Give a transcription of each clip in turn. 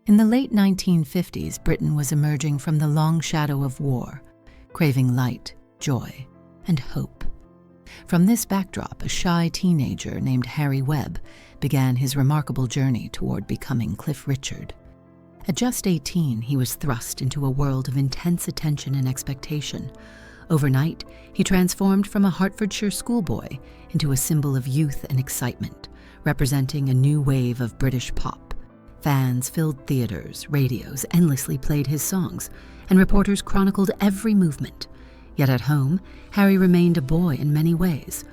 In the late 1950s, Britain was emerging from the long shadow of war, craving light, joy, and hope. From this backdrop, a shy teenager named Harry Webb began his remarkable journey toward becoming Cliff Richard. At just 18, he was thrust into a world of intense attention and expectation. Overnight, he transformed from a Hertfordshire schoolboy into a symbol of youth and excitement, representing a new wave of British pop. Fans filled theaters, radios endlessly played his songs, and reporters chronicled every movement. Yet at home, Harry remained a boy in many ways,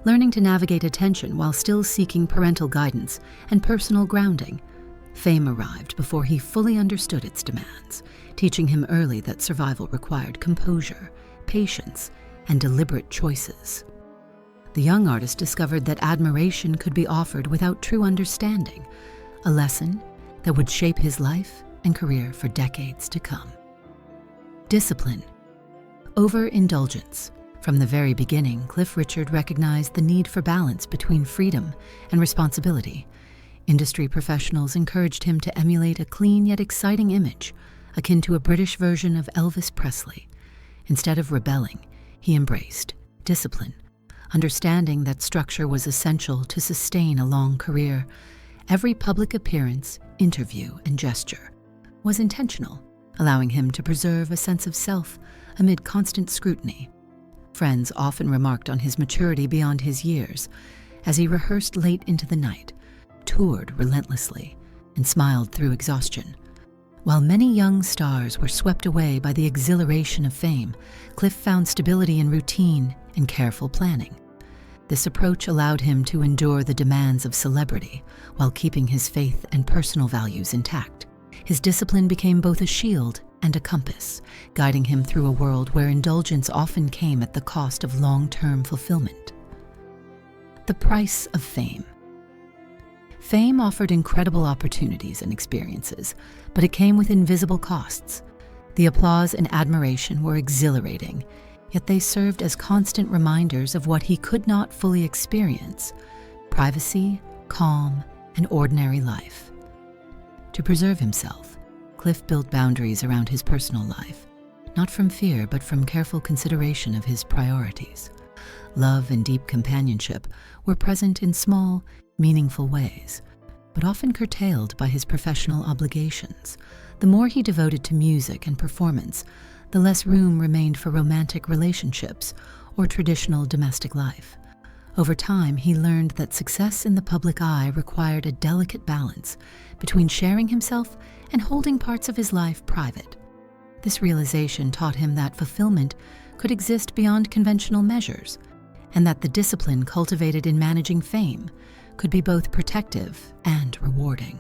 learning to navigate attention while still seeking parental guidance and personal grounding. Fame arrived before he fully understood its demands, teaching him early that survival required composure, patience, and deliberate choices. The young artist discovered that admiration could be offered without true understanding, a lesson that would shape his life and career for decades to come. Discipline. Overindulgence. From the very beginning, Cliff Richard recognized the need for balance between freedom and responsibility. Industry professionals encouraged him to emulate a clean yet exciting image, akin to a British version of Elvis Presley. Instead of rebelling, he embraced discipline, understanding that structure was essential to sustain a long career. Every public appearance, interview, and gesture was intentional, allowing him to preserve a sense of self amid constant scrutiny. Friends often remarked on his maturity beyond his years as he rehearsed late into the night, toured relentlessly, and smiled through exhaustion. While many young stars were swept away by the exhilaration of fame, Cliff found stability in routine and careful planning. This approach allowed him to endure the demands of celebrity while keeping his faith and personal values intact. His discipline became both a shield and a compass, guiding him through a world where indulgence often came at the cost of long-term fulfillment. The price of fame. Fame offered incredible opportunities and experiences, but it came with invisible costs. The applause and admiration were exhilarating, yet they served as constant reminders of what he could not fully experience: privacy, calm, and ordinary life. To preserve himself, Cliff built boundaries around his personal life, not from fear but from careful consideration of his priorities. Love and deep companionship were present in small, meaningful ways, but often curtailed by his professional obligations. The more he devoted to music and performance, the less room remained for romantic relationships or traditional domestic life. Over time, he learned that success in the public eye required a delicate balance between sharing himself and holding parts of his life private. This realization taught him that fulfillment could exist beyond conventional measures, and that the discipline cultivated in managing fame could be both protective and rewarding.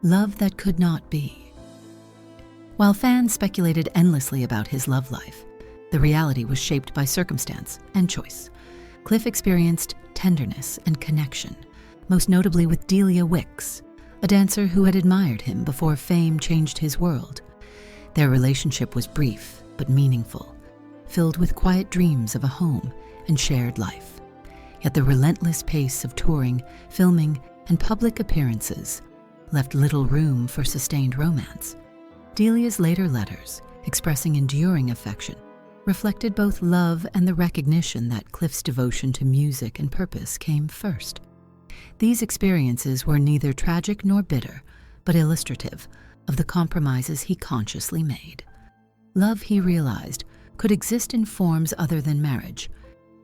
Love that could not be. While fans speculated endlessly about his love life, the reality was shaped by circumstance and choice. Cliff experienced tenderness and connection, most notably with Delia Wicks, a dancer who had admired him before fame changed his world. Their relationship was brief but meaningful, filled with quiet dreams of a home and shared life. Yet the relentless pace of touring, filming, and public appearances left little room for sustained romance. Delia's later letters, expressing enduring affection, reflected both love and the recognition that Cliff's devotion to music and purpose came first. These experiences were neither tragic nor bitter, but illustrative of the compromises he consciously made. Love, he realized, could exist in forms other than marriage,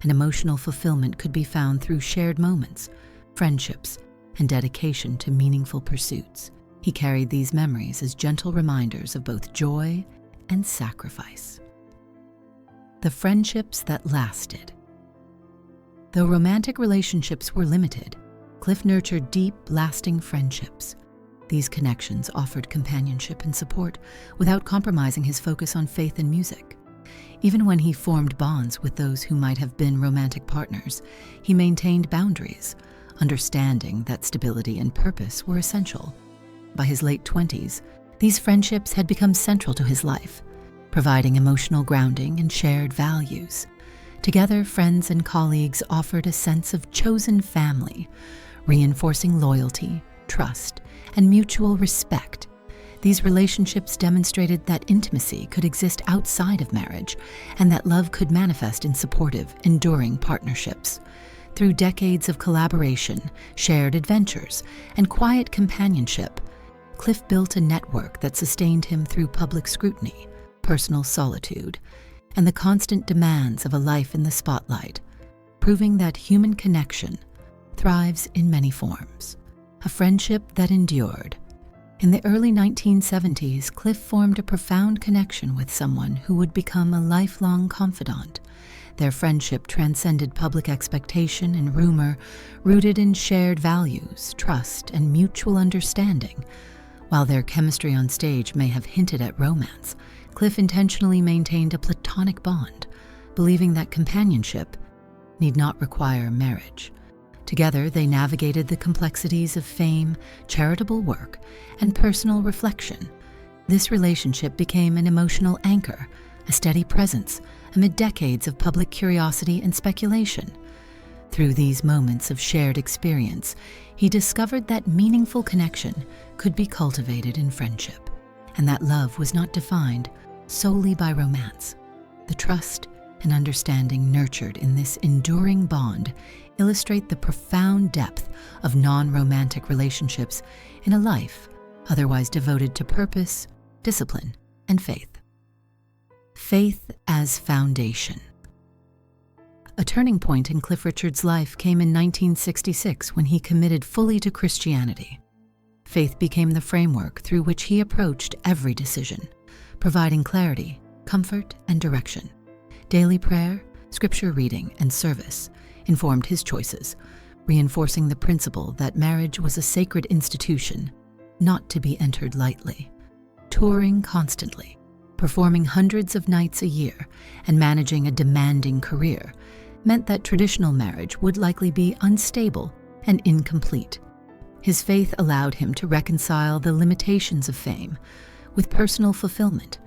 and emotional fulfillment could be found through shared moments, friendships, and dedication to meaningful pursuits. He carried these memories as gentle reminders of both joy and sacrifice. The friendships that lasted. Though romantic relationships were limited, Cliff nurtured deep, lasting friendships. These connections offered companionship and support without compromising his focus on faith and music. Even when he formed bonds with those who might have been romantic partners, he maintained boundaries, understanding that stability and purpose were essential. By his late 20s, these friendships had become central to his life, providing emotional grounding and shared values. Together, friends and colleagues offered a sense of chosen family, reinforcing loyalty, trust, and mutual respect. These relationships demonstrated that intimacy could exist outside of marriage and that love could manifest in supportive, enduring partnerships. Through decades of collaboration, shared adventures, and quiet companionship, Cliff built a network that sustained him through public scrutiny, personal solitude, and the constant demands of a life in the spotlight, proving that human connection thrives in many forms. A friendship that endured. In the early 1970s, Cliff formed a profound connection with someone who would become a lifelong confidant. Their friendship transcended public expectation and rumor, rooted in shared values, trust, and mutual understanding. While their chemistry on stage may have hinted at romance, Cliff intentionally maintained a platonic bond, believing that companionship need not require marriage. Together, they navigated the complexities of fame, charitable work, and personal reflection. This relationship became an emotional anchor, a steady presence amid decades of public curiosity and speculation. Through these moments of shared experience, he discovered that meaningful connection could be cultivated in friendship, and that love was not defined solely by romance. The trust and understanding nurtured in this enduring bond illustrate the profound depth of non-romantic relationships in a life otherwise devoted to purpose, discipline, and faith. Faith as foundation. A turning point in Cliff Richard's life came in 1966 when he committed fully to Christianity. Faith became the framework through which he approached every decision, providing clarity, comfort, and direction. Daily prayer, scripture reading, and service informed his choices, reinforcing the principle that marriage was a sacred institution, not to be entered lightly. Touring constantly, performing hundreds of nights a year, and managing a demanding career meant that traditional marriage would likely be unstable and incomplete. His faith allowed him to reconcile the limitations of fame with personal fulfillment,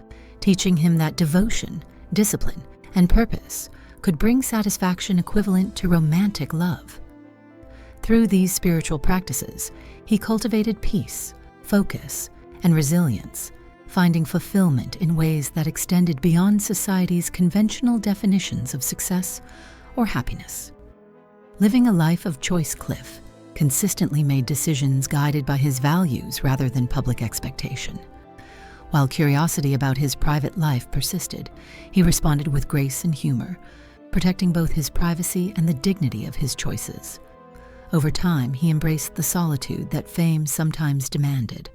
teaching him that devotion, discipline, and purpose could bring satisfaction equivalent to romantic love. Through these spiritual practices, he cultivated peace, focus, and resilience, finding fulfillment in ways that extended beyond society's conventional definitions of success or happiness. Living a life of choice, Cliff consistently made decisions guided by his values rather than public expectation. While curiosity about his private life persisted, he responded with grace and humor, protecting both his privacy and the dignity of his choices. Over time, he embraced the solitude that fame sometimes demanded,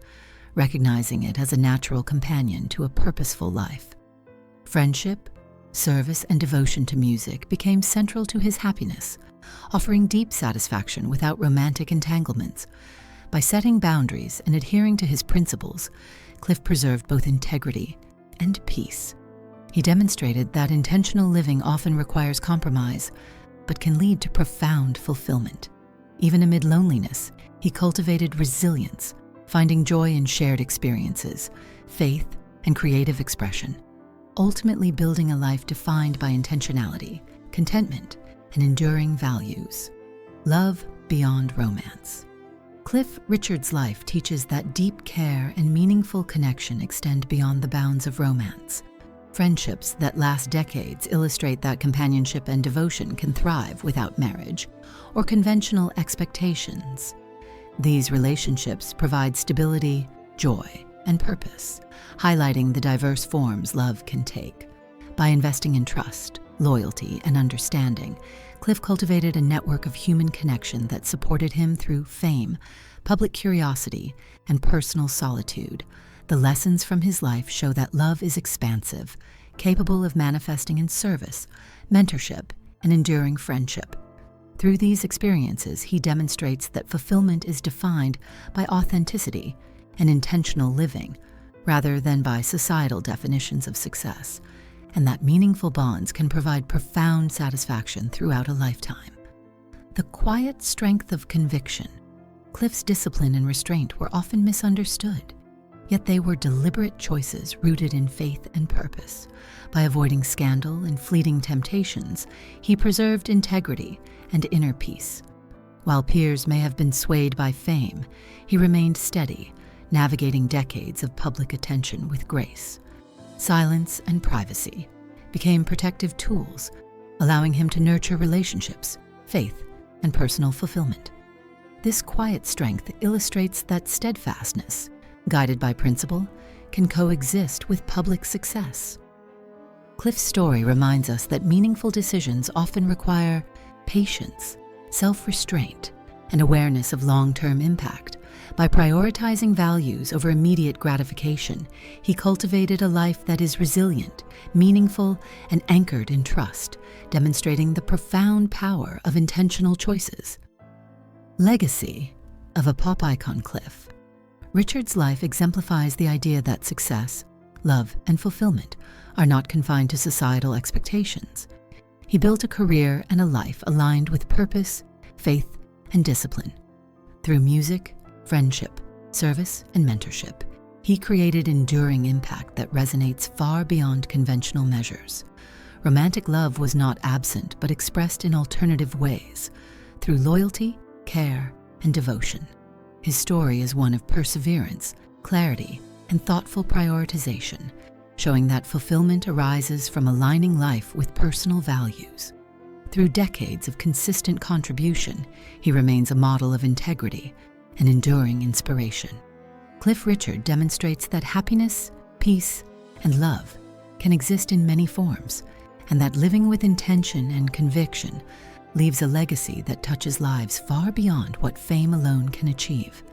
recognizing it as a natural companion to a purposeful life. Friendship, service, and devotion to music became central to his happiness, offering deep satisfaction without romantic entanglements. By setting boundaries and adhering to his principles, Cliff preserved both integrity and peace. He demonstrated that intentional living often requires compromise, but can lead to profound fulfillment. Even amid loneliness, he cultivated resilience, finding joy in shared experiences, faith, and creative expression, ultimately building a life defined by intentionality, contentment, and enduring values. Love beyond romance. Cliff Richard's life teaches that deep care and meaningful connection extend beyond the bounds of romance. Friendships that last decades illustrate that companionship and devotion can thrive without marriage or conventional expectations. These relationships provide stability, joy, and purpose, highlighting the diverse forms love can take. By investing in trust, loyalty, and understanding, Cliff cultivated a network of human connection that supported him through fame, public curiosity, and personal solitude. The lessons from his life show that love is expansive, capable of manifesting in service, mentorship, and enduring friendship. Through these experiences, he demonstrates that fulfillment is defined by authenticity and intentional living, rather than by societal definitions of success, and that meaningful bonds can provide profound satisfaction throughout a lifetime. The quiet strength of conviction. Cliff's discipline and restraint were often misunderstood, yet they were deliberate choices rooted in faith and purpose. By avoiding scandal and fleeting temptations, he preserved integrity and inner peace. While peers may have been swayed by fame, he remained steady, navigating decades of public attention with grace. Silence and privacy became protective tools, allowing him to nurture relationships, faith, and personal fulfillment. This quiet strength illustrates that steadfastness, guided by principle, can coexist with public success. Cliff's story reminds us that meaningful decisions often require patience, self-restraint, and awareness of long-term impact. By prioritizing values over immediate gratification, he cultivated a life that is resilient, meaningful, and anchored in trust, demonstrating the profound power of intentional choices. Legacy of a pop icon. Cliff Richard's life exemplifies the idea that success, love, and fulfillment are not confined to societal expectations. He built a career and a life aligned with purpose, faith, and discipline. Through music, friendship, service, and mentorship, he created enduring impact that resonates far beyond conventional measures. Romantic love was not absent, but expressed in alternative ways, through loyalty, care, and devotion. His story is one of perseverance, clarity, and thoughtful prioritization, showing that fulfillment arises from aligning life with personal values. Through decades of consistent contribution, he remains a model of integrity and enduring inspiration. Cliff Richard demonstrates that happiness, peace, and love can exist in many forms, and that living with intention and conviction leaves a legacy that touches lives far beyond what fame alone can achieve.